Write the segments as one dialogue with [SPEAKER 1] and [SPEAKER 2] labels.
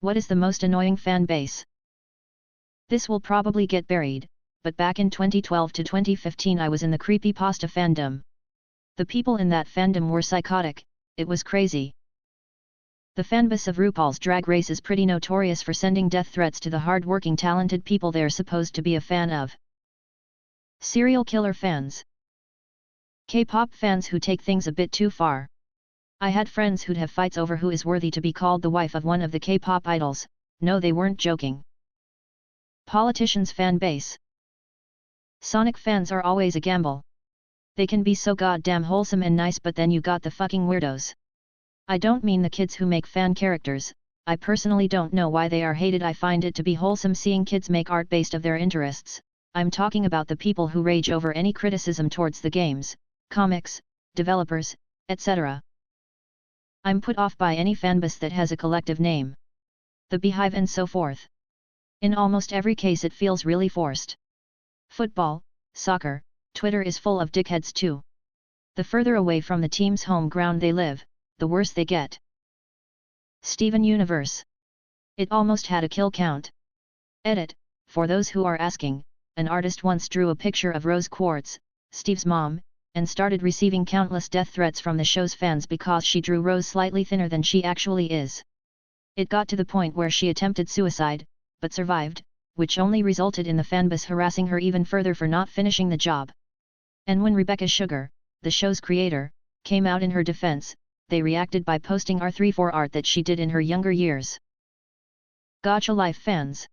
[SPEAKER 1] What is the most annoying fan base? This will probably get buried, but back in 2012 to 2015 I was in the creepypasta fandom. The people in that fandom were psychotic, it was crazy. The fanbase of RuPaul's Drag Race is pretty notorious for sending death threats to the hard-working talented people they're supposed to be a fan of. Serial killer fans. K-pop fans who take things a bit too far. I had friends who'd have fights over who is worthy to be called the wife of one of the K-pop idols. No, they weren't joking. Politicians' fan base. Sonic fans are always a gamble. They can be so goddamn wholesome and nice, but then you got the fucking weirdos. I don't mean the kids who make fan characters. I personally don't know why they are hated. I find it to be wholesome seeing kids make art based of their interests. I'm talking about the people who rage over any criticism towards the games, comics, developers, etc. I'm put off by any fanbase that has a collective name. The Beehive and so forth. In almost every case it feels really forced. Football, soccer, Twitter is full of dickheads too. The further away from the team's home ground they live, the worse they get. Steven Universe. It almost had a kill count. Edit, for those who are asking, an artist once drew a picture of Rose Quartz, Steve's mom, and started receiving countless death threats from the show's fans because she drew Rose slightly thinner than she actually is. It got to the point where she attempted suicide, but survived, which only resulted in the fanbase harassing her even further for not finishing the job. And when Rebecca Sugar, the show's creator, came out in her defense, they reacted by posting R34 art that she did in her younger years. Gacha Life fans.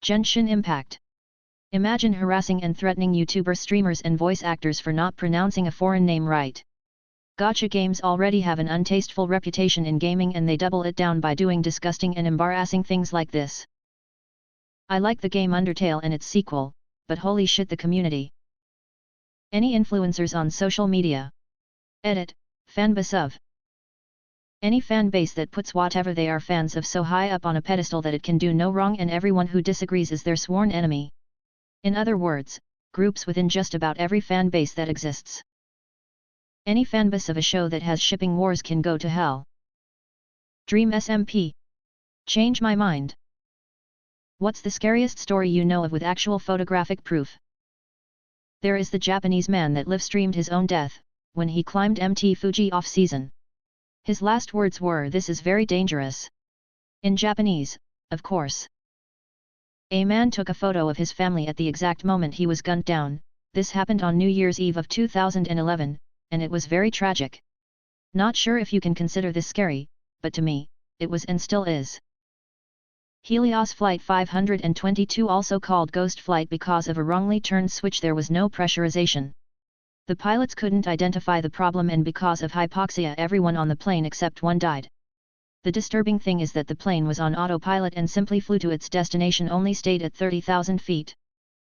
[SPEAKER 1] Genshin Impact. Imagine harassing and threatening YouTuber streamers and voice actors for not pronouncing a foreign name right. Gacha games already have an untasteful reputation in gaming and they double it down by doing disgusting and embarrassing things like this. I like the game Undertale and its sequel, but holy shit, the community. Any influencers on social media. Edit, fanbase of. Any fan base that puts whatever they are fans of so high up on a pedestal that it can do no wrong and everyone who disagrees is their sworn enemy. In other words, groups within just about every fan base that exists. Any fanbase of a show that has shipping wars can go to hell. Dream SMP. Change my mind. What's the scariest story you know of with actual photographic proof? There is the Japanese man that live-streamed his own death, when he climbed Mt. Fuji off-season. His last words were, "This is very dangerous." In Japanese, of course. A man took a photo of his family at the exact moment he was gunned down. This happened on New Year's Eve of 2011, and it was very tragic. Not sure if you can consider this scary, but to me, it was and still is. Helios Flight 522, also called Ghost Flight because of a wrongly turned switch, there was no pressurization. The pilots couldn't identify the problem and because of hypoxia everyone on the plane except one died. The disturbing thing is that the plane was on autopilot and simply flew to its destination, only stayed at 30,000 feet.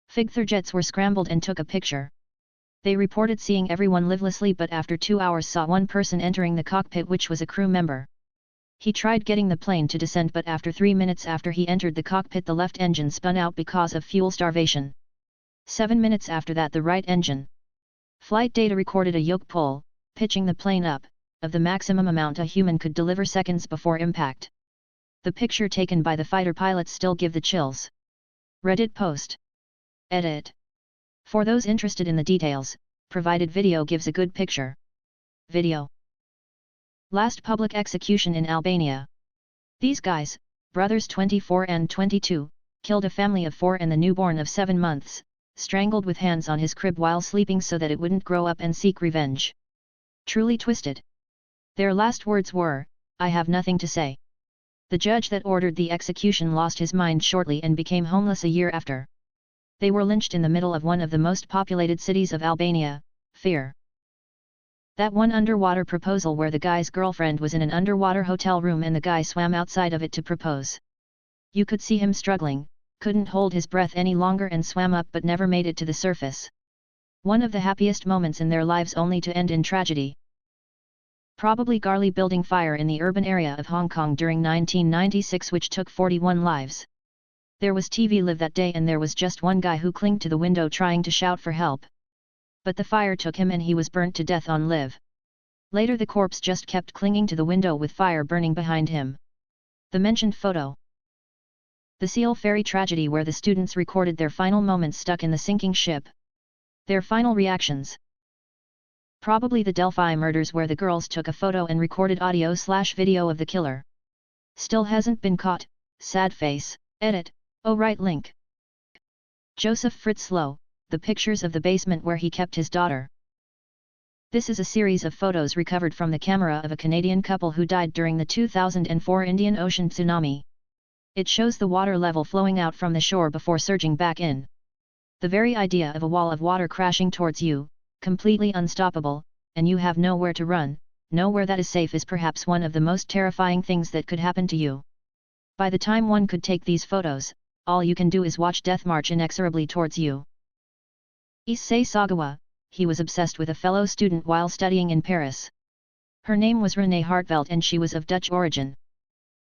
[SPEAKER 1] Fighther jets were scrambled and took a picture. They reported seeing everyone livelessly, but after 2 hours saw one person entering the cockpit, which was a crew member. He tried getting the plane to descend, but after 3 minutes after he entered the cockpit the left engine spun out because of fuel starvation. 7 minutes after that the right engine. Flight data recorded a yoke pull, pitching the plane up, of the maximum amount a human could deliver seconds before impact. The picture taken by the fighter pilots still give the chills. Reddit post. Edit. For those interested in the details, provided video gives a good picture. Video. Last public execution in Albania. These guys, brothers 24 and 22, killed a family of 4 and the newborn of 7 months, strangled with hands on his crib while sleeping so that it wouldn't grow up and seek revenge. Truly twisted. Their last words were, "I have nothing to say." The judge that ordered the execution lost his mind shortly and became homeless a year after. They were lynched in the middle of one of the most populated cities of Albania, Fear. That one underwater proposal where the guy's girlfriend was in an underwater hotel room and the guy swam outside of it to propose. You could see him struggling, couldn't hold his breath any longer and swam up but never made it to the surface. One of the happiest moments in their lives only to end in tragedy. Probably Garli building fire in the urban area of Hong Kong during 1996 which took 41 lives. There was TV live that day and there was just one guy who clung to the window trying to shout for help. But the fire took him and he was burnt to death on live. Later the corpse just kept clinging to the window with fire burning behind him. The mentioned photo. The Seal Ferry tragedy where the students recorded their final moments stuck in the sinking ship. Their final reactions. Probably the Delphi murders where the girls took a photo and recorded audio/video of the killer. Still hasn't been caught, sad face, edit, oh right link. Joseph Fritzlow, the pictures of the basement where he kept his daughter. This is a series of photos recovered from the camera of a Canadian couple who died during the 2004 Indian Ocean tsunami. It shows the water level flowing out from the shore before surging back in. The very idea of a wall of water crashing towards you, completely unstoppable, and you have nowhere to run, nowhere that is safe is perhaps one of the most terrifying things that could happen to you. By the time one could take these photos, all you can do is watch death march inexorably towards you. Issei Sagawa, he was obsessed with a fellow student while studying in Paris. Her name was Renée Hartvelt and she was of Dutch origin.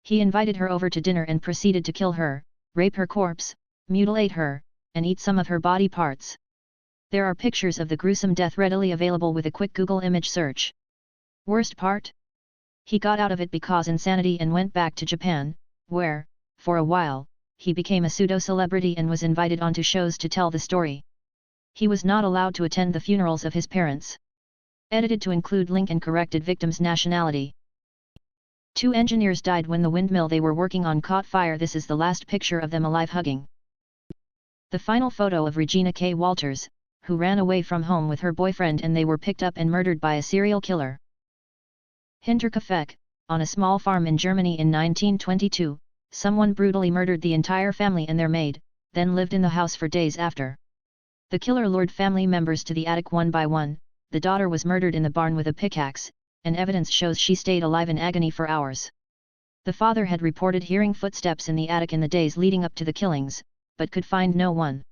[SPEAKER 1] He invited her over to dinner and proceeded to kill her, rape her corpse, mutilate her, and eat some of her body parts. There are pictures of the gruesome death readily available with a quick Google image search. Worst part? He got out of it because insanity and went back to Japan, where, for a while, he became a pseudo-celebrity and was invited onto shows to tell the story. He was not allowed to attend the funerals of his parents. Edited to include link and corrected victim's nationality. 2 engineers died when the windmill they were working on caught fire. This is the last picture of them alive hugging. The final photo of Regina K. Walters, who ran away from home with her boyfriend and they were picked up and murdered by a serial killer. Hinterkaifeck, on a small farm in Germany in 1922, someone brutally murdered the entire family and their maid, then lived in the house for days after. The killer lured family members to the attic one by one. The daughter was murdered in the barn with a pickaxe, and evidence shows she stayed alive in agony for hours. The father had reported hearing footsteps in the attic in the days leading up to the killings, but could find no one.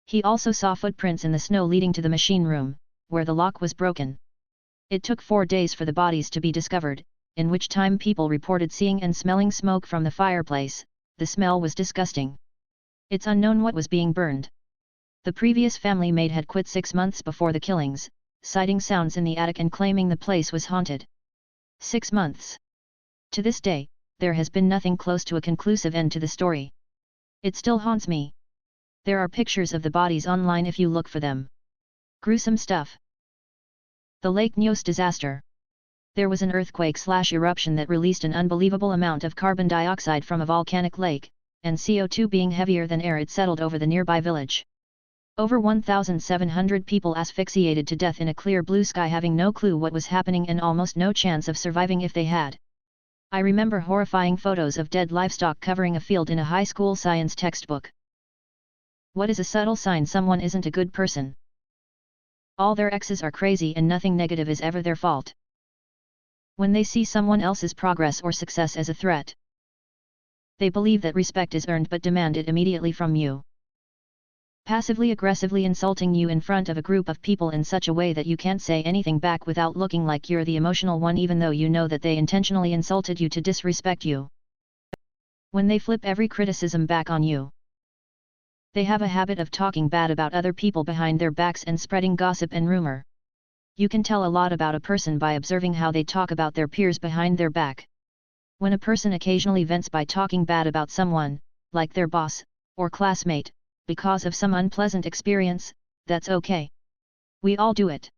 [SPEAKER 1] He also saw footprints in the snow leading to the machine room, where the lock was broken. It took 4 days for the bodies to be discovered, in which time people reported seeing and smelling smoke from the fireplace. The smell was disgusting. It's unknown what was being burned. The previous family maid had quit 6 months before the killings, citing sounds in the attic and claiming the place was haunted. 6 months. To this day, there has been nothing close to a conclusive end to the story. It still haunts me. There are pictures of the bodies online if you look for them. Gruesome stuff. The Lake Nyos disaster. There was an earthquake/eruption that released an unbelievable amount of carbon dioxide from a volcanic lake, and CO2 being heavier than air, it settled over the nearby village. Over 1,700 people asphyxiated to death in a clear blue sky, having no clue what was happening and almost no chance of surviving if they had. I remember horrifying photos of dead livestock covering a field in a high school science textbook. What is a subtle sign someone isn't a good person? All their exes are crazy and nothing negative is ever their fault. When they see someone else's progress or success as a threat, they believe that respect is earned but demand it immediately from you. Passively aggressively insulting you in front of a group of people in such a way that you can't say anything back without looking like you're the emotional one, even though you know that they intentionally insulted you to disrespect you. When they flip every criticism back on you. They have a habit of talking bad about other people behind their backs and spreading gossip and rumor. You can tell a lot about a person by observing how they talk about their peers behind their back. When a person occasionally vents by talking bad about someone, like their boss, or classmate, because of some unpleasant experience, that's okay. We all do it.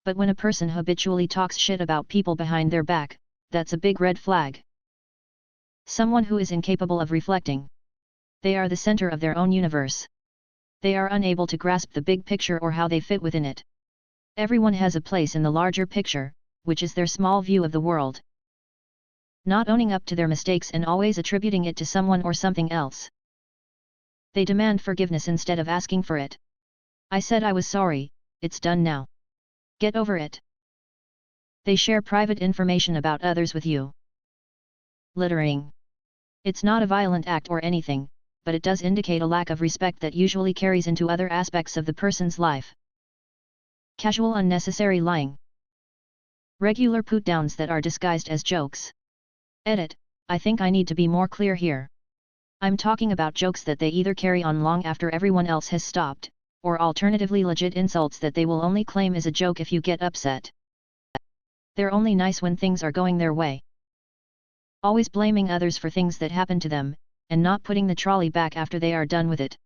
[SPEAKER 1] But when a person habitually talks shit about people behind their back, that's a big red flag. Someone who is incapable of reflecting. They are the center of their own universe. They are unable to grasp the big picture or how they fit within it. Everyone has a place in the larger picture, which is their small view of the world. Not owning up to their mistakes and always attributing it to someone or something else. They demand forgiveness instead of asking for it. I said I was sorry, it's done now. Get over it. They share private information about others with you. Littering. It's not a violent act or anything, but it does indicate a lack of respect that usually carries into other aspects of the person's life. Casual unnecessary lying. Regular put-downs that are disguised as jokes. Edit, I think I need to be more clear here. I'm talking about jokes that they either carry on long after everyone else has stopped, or alternatively legit insults that they will only claim as a joke if you get upset. They're only nice when things are going their way. always blaming others for things that happen to them, and not putting the trolley back after they are done with it.